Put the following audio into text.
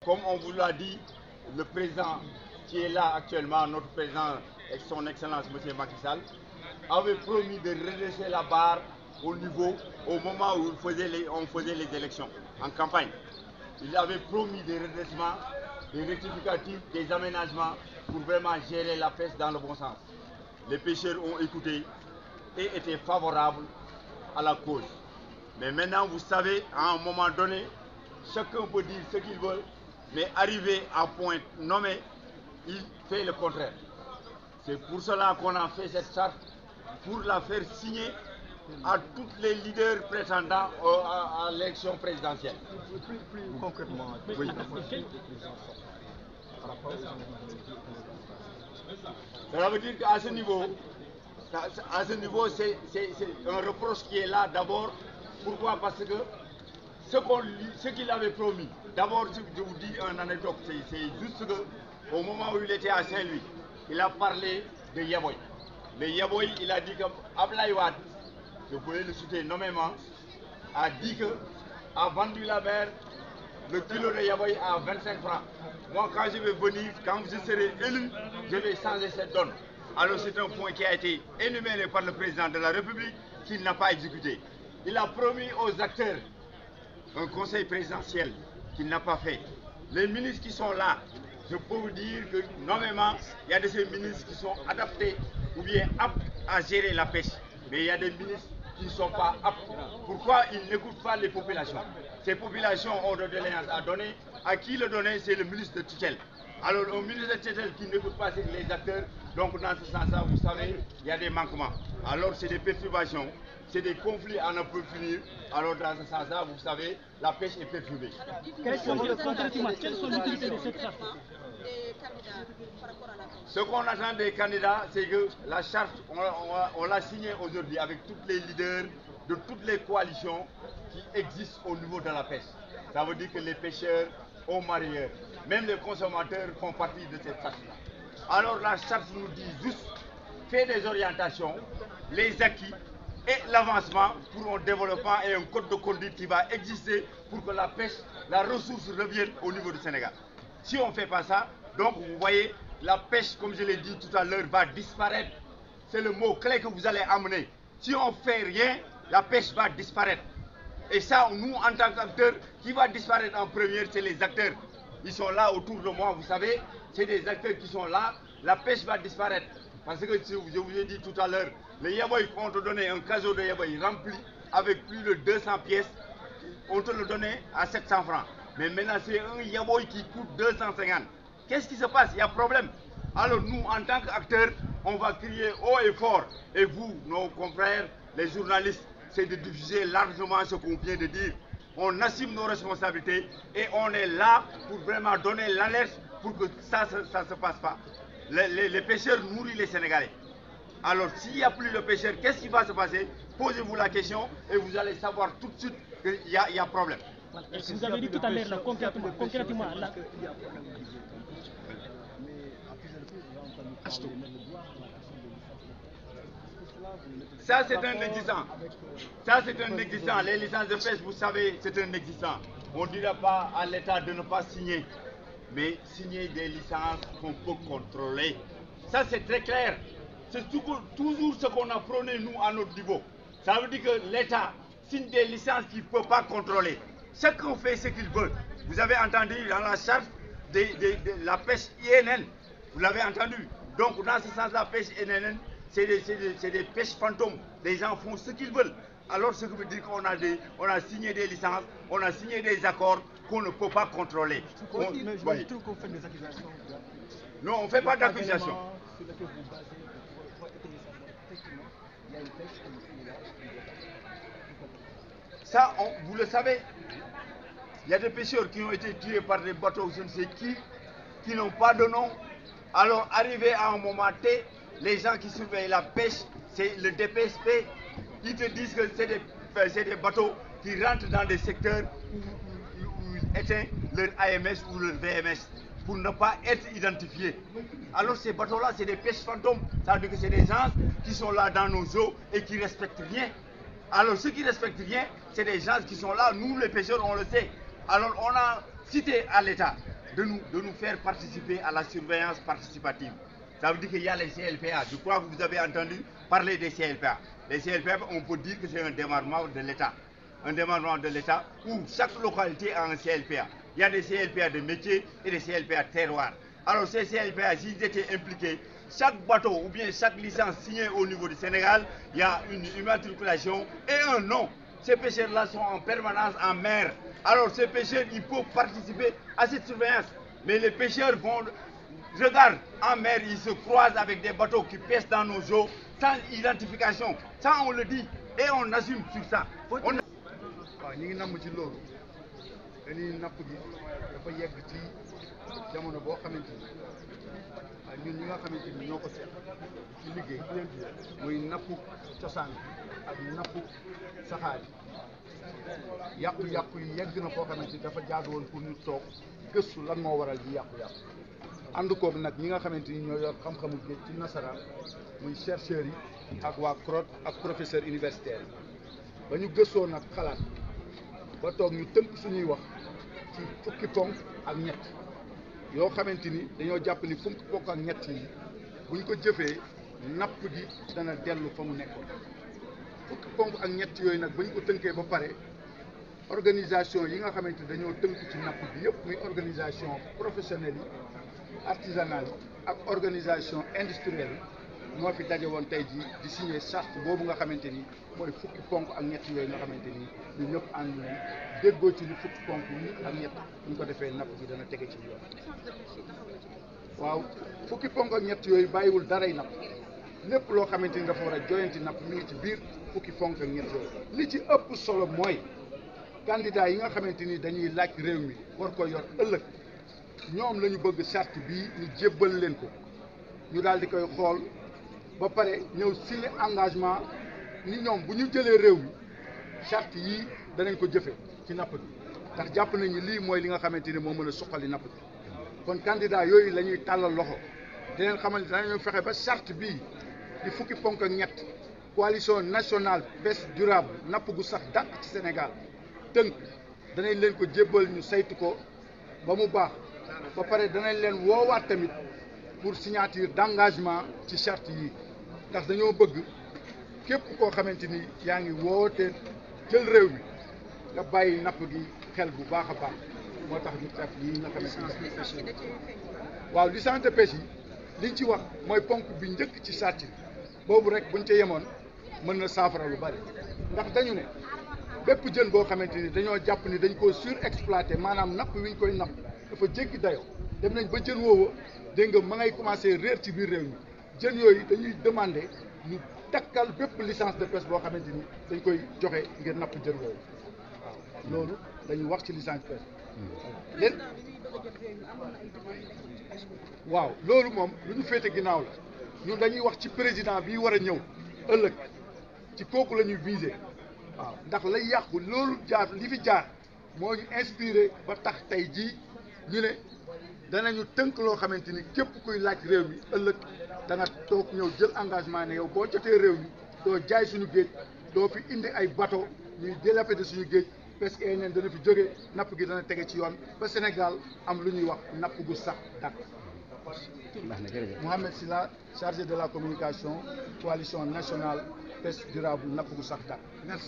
comme on vous l'a dit, le président qui est là actuellement, notre président, son Excellence M. Macky Sall, avait promis de redresser la barre au moment où on faisait les élections en campagne. Il avait promis des redressements, des rectificatifs, des aménagements pour vraiment gérer la pêche dans le bon sens. Les pêcheurs ont écouté et étaient favorables à la cause. Mais maintenant, vous savez, à un moment donné, chacun peut dire ce qu'il veut, mais arrivé à point nommé, il fait le contraire. C'est pour cela qu'on a fait cette charte, pour la faire signer à tous les leaders prétendants à l'élection présidentielle. Plus concrètement, oui. Ça veut dire qu'à ce niveau, c'est un reproche qui est là d'abord. Pourquoi? Parce que ce qu'il avait promis, d'abord, je vous dis une anecdote, c'est juste qu'au moment où il était à Saint-Louis, il a parlé de Yaboy. Le Yaboy, il a dit que Ablaye Wade, vous pouvez le citer nommément, a dit a vendu la mer, le kilo de Yaboy à 25 francs. Moi, quand je vais venir, quand je serai élu, je vais changer cette donne. Alors c'est un point qui a été énuméré par le président de la République qu'il n'a pas exécuté. Il a promis aux acteurs un conseil présidentiel qu'il n'a pas fait. Les ministres qui sont là, je peux vous dire que nommément, il y a de ces ministres qui sont adaptés ou bien aptes à gérer la pêche. Mais il y a des ministres qui ne sont pas aptes. Pourquoi ils n'écoutent pas les populations? Ces populations ont de doléances à donner. À qui le donner? C'est le ministre de tutelle. Alors, un ministre de tutelle qui n'écoute pas les acteurs, donc dans ce sens-là, vous savez, il y a des manquements. Alors, c'est des perturbations, c'est des conflits à ne plus finir. Alors, dans ce sens-là, vous savez, la pêche est perturbée. Quelles sont l'utilité de cette charte? Ce qu'on attend des candidats, c'est que la charte, on l'a signée aujourd'hui avec tous les leaders de toutes les coalitions qui existent au niveau de la pêche. Ça veut dire que les pêcheurs, aux mareyeurs, même les consommateurs font partie de cette charte-là. Alors la charte nous dit juste, fait des orientations, les acquis et l'avancement pour un développement et un code de conduite qui va exister pour que la pêche, la ressource revienne au niveau du Sénégal. Si on ne fait pas ça, donc vous voyez, la pêche, comme je l'ai dit tout à l'heure, va disparaître. C'est le mot clé que vous allez amener. Si on ne fait rien, la pêche va disparaître. Et ça, nous, en tant qu'acteurs, qui va disparaître en première, c'est les acteurs. Ils sont là autour de moi, vous savez, c'est des acteurs qui sont là. La pêche va disparaître. Parce que je vous ai dit tout à l'heure, les Yaboy, on te donnait un caseau de Yaboy rempli avec plus de 200 pièces, on te le donnait à 700 francs. Mais maintenant, c'est un Yaboy qui coûte 250. Qu'est-ce qui se passe? Il y a problème. Alors nous, en tant qu'acteurs, on va crier haut et fort. Et vous, nos confrères, les journalistes, c'est de diffuser largement ce qu'on vient de dire. On assume nos responsabilités et on est là pour vraiment donner l'alerte pour que ça ne se passe pas. Les pêcheurs nourrissent les Sénégalais. Alors s'il n'y a plus de pêcheurs, qu'est-ce qui va se passer? Posez-vous la question et vous allez savoir tout de suite qu'il y a problème. Vous avez dit tout à l'heure, concrètement, là. Ça, c'est un existant. Ça, c'est un existant. Les licences de pêche, vous savez, c'est un existant. On ne dira pas à l'État de ne pas signer, mais signer des licences qu'on peut contrôler. Ça, c'est très clair. C'est toujours ce qu'on a prôné, nous, à notre niveau. Ça veut dire que l'État signe des licences qu'il ne peut pas contrôler. Chacun fait ce qu'il veut. Vous avez entendu dans la charte de la pêche INN. Vous l'avez entendu. Donc, dans ce sens, la pêche INN, c'est des pêches fantômes. Les gens font ce qu'ils veulent. Alors, ce qui veut dire qu'on a signé des licences, on a signé des accords qu'on ne peut pas contrôler. Je trouve qu'on fait des accusations. Non, on ne fait pas d'accusations. Ça, vous le savez, il y a des pêcheurs qui ont été tués par des bateaux, je ne sais qui n'ont pas de nom. Alors, arrivé à un moment T, les gens qui surveillent la pêche, c'est le DPSP, ils te disent que c'est des bateaux qui rentrent dans des secteurs où ils éteignent leur AMS ou leur VMS pour ne pas être identifiés. Alors ces bateaux-là, c'est des pêches fantômes. Ça veut dire que c'est des gens qui sont là dans nos eaux et qui ne respectent rien. Alors ceux qui ne respectent rien, c'est des gens qui sont là, nous les pêcheurs, on le sait. Alors on a cité à l'État de nous faire participer à la surveillance participative. Ça veut dire qu'il y a les CLPA. Je crois que vous avez entendu parler des CLPA. Les CLPA, on peut dire que c'est un démembrement de l'État. Un démembrement de l'État où chaque localité a un CLPA. Il y a des CLPA de métier et des CLPA terroir. Alors ces CLPA, s'ils étaient impliqués, chaque bateau ou bien chaque licence signée au niveau du Sénégal, il y a une immatriculation et un nom. Ces pêcheurs-là sont en permanence en mer. Alors ces pêcheurs, ils peuvent participer à cette surveillance. Mais les pêcheurs vont, regarde, en mer, ils se croisent avec des bateaux qui pêchent dans nos eaux sans identification. Ça, on le dit et on assume sur ça. Ñu ngi namm ci loolu dañuy napp gi dafa yegg ci jamono boo xamante ni ñun ñi nga xamante ni ñoo ko seet ci liggéey muy nappu cosaan ak nappu saxaar yi yàqu-yàqu yi yegg na koo xamante ni dafa jaadu woon pour ñu toog gëstu lan moo waral ji yàqu-yàqu ànd koog nag ñi nga xamante ni ñoo yor xam-xamu géej ci nasaraan muy chercheurs yi ak waa CROT ak professeur universitaire yi ba ñu gëstoo nag xalaat ba toog ñu tënk suñuy wax ci fukki ponk ak ñett yoo xamante ni dañoo jàpp ni fukki ponk ak ñett yi buñ ko jëfee napp gi dana dellu fa mu nekkoon fukki ponk ak ñett yooyu nag bañ ko tënkee ba pare organisation yi nga xamante ni dañoo tënk ci napp bi yëpp muy organisation professionnelle yi artisanale yi ak organisation industrielle yi moo fi daje woon tey jii di signer charte boobu nga xamante ni mooy fukki ponk ak ñett yooyu nga xamante ni ñu ñëpp ànd nañ déggoo ci ni fukki ponk yi ak ñett ñu ko defee napp gi dana tege ci yoon. waaw fukki ponk ak ñett yooyu bàyyiwul daray napp lépp loo xamante ni dafa war a joyanti napp mi ngi ci biir fukki ponk ak ñett yooyu li ci ëpp solo mooy candidat yi nga xamante ni dañuy laaj réew mi war ko yor ëllëg ñoom la ñu bëgg charte bii ñu jébbal leen ko ñu daal di koy xool ba pare ñëw signer engagement ni ñoom bu ñu jëlee réew mi charte yii danañ ko jëfe ci napp gi ndax jàpp nañu lii mooy li nga xamante ni moo mën a suqali napp gi kon candidat yooyu la ñuy tàllal loxo di leen xamal ne danañu fexe ba charte bii di fukki ponk ak ñett coalition nationale pêche durable napp gu sax dàq ci Sénégal tënk danañ leen ko jébbal ñu saytu ko ba mu baax ba pare danañ leen woowaat tamit pour signature d'engagement ci charte yi ndax dañoo bëgg képp koo xamante ni yaa ngi woote jël réew mi nga bàyyi napp gi xel bu baax a baax moo tax ñu def yi nga xamante ni waaw licence de pêche yi liñ ci wax mooy ponk bi njëkk ci charte yi boobu rek buñ ca yemoon mën na saafara lu bari ndax dañu ne bépp jën boo xamante ni dañoo jàpp ni dañ koo surexploité maanaam napp wi ñu koy napp dafa jéggi dayoo dem nañ ba jën woowa dégg nga ma ngay commencé réer ci biir réew mi jën yooyu dañuy demander ñu takkal bépp licence de pêche boo xamante ni dañ koy joxe ngir napp jën woowu waaw loolu dañuy wax ci licence de pêche waaw loolu moom lu ñu féete ginnaaw la ñun dañuy wax ci président bi war a ñëw ëllëg ci kooku la ñuy viser waaw ndax lay yàqu loolu jaar li fi jaar moo ñu inspiré ba tax tey jii ñu ne danañu tënk loo xamante ni képp kuy laaj réew mi ëllëg da nga toog ñëw jël engagement ne yow boo jotee réew mi doo jaay suñu géej doo fi indi ay bateau ñuy dilapider suñu géej parce que neen dana fi jóge napp gi dana tege ci yoon ba Sénégal am lu ñuy wax napp gu sax dakk Mohamed Sylla chargé de la communication coalition nationale pêche durable napp gu sax dakk merci.